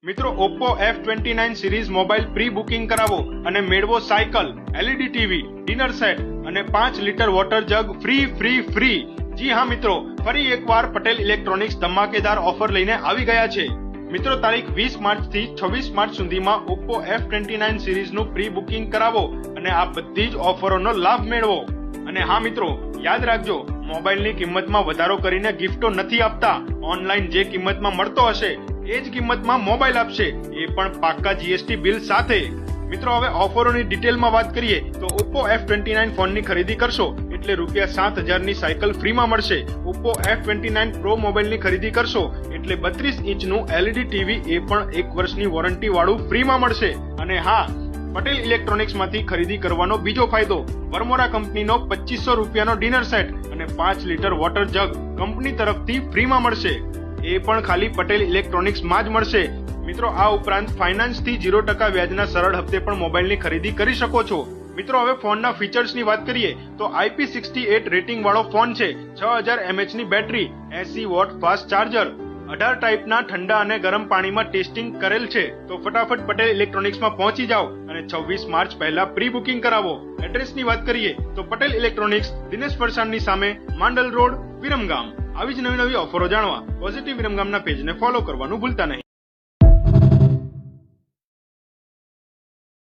મિત્રો Oppo F29 series mobile pre booking કરાવો અને મેળવો cycle, LED TV, dinner set અને 5 લીટર વોટર જગ ફ્રી. જી હા મિત્રો, ફરી એકવાર પટેલ ઇલેક્ટ્રોનિક્સ ધમાકેદાર ઓફર લઈને આવી ગયા છે. મિત્રો તારીખ 20 માર્ચ થી 26 માર્ચ સુધીમાં Oppo F29 સિરીઝનું પ્રી બુકિંગ કરાવો અને આ બધી જ ઓફરોનો લાભ મેળવો. અને હા મિત્રો, યાદ રાખજો, મોબાઈલની કિંમતમાં વધારો કરીને ગિફ્ટો નથી આપતા. ઓનલાઈન જે કિંમતમાં મળતો હશે એ જ કિંમતમાં મોબાઈલ આપશે, એ પણ પાક્કા GST બિલ સાથે. મિત્રો હવે ઓફરોની ડિટેલમાં વાત કરીએ તો Oppo F29 ફોનની ખરીદી કરશો એટલે ₹7,000 ની સાયકલ ફ્રીમાં મળશે. Oppo F29 Pro મોબાઈલની ખરીદી કરશો એટલે 32 ઇંચનું LED ટીવી એ પણ 1 વર્ષની વોરંટી વાળું ફ્રીમાં મળશે. અને હા, પટેલ ઇલેક્ટ્રોનિક્સ માંથી ખરીદી કરવાનો બીજો ફાયદો, વર્મોરા કંપનીનો ₹2500 ડિનર સેટ અને 5 લીટર વોટર જગ કંપની તરફથી ફ્રીમાં મળશે. એ પણ ખાલી પટેલ ઇલેક્ટ્રોનિક્સ માં જ મળશે. મિત્રો આ ઉપરાંત ફાઇનાન્સ થી 0% વ્યાજના સરળ હપ્તે પણ મોબાઈલની ખરીદી કરી શકો છો. મિત્રો હવે ફોનના ફીચર્સની વાત કરીએ તો IP68 રેટિંગ વાળો ફોન છે, 6000 mAh ની બેટરી, 80 વોટ ફાસ્ટ ચાર્જર, 18 ટાઈપના ઠંડા અને ગરમ પાણીમાં ટેસ્ટિંગ કરેલ છે. તો ફટાફટ પટેલ ઇલેક્ટ્રોનિક્સમાં પહોંચી જાઓ અને 26 માર્ચ પહેલા પ્રી બુકિંગ કરાવો. એડ્રેસની વાત કરીએ તો પટેલ ઇલેક્ટ્રોનિક્સ, દિનેશ ફરસાણની સામે, માંડલ રોડ, વિરમગામ. આવી જ નવી ઓફરો જાણવા પોઝિટિવ વિરમગામના પેજને ફોલો કરવાનું ભૂલતા નહીં.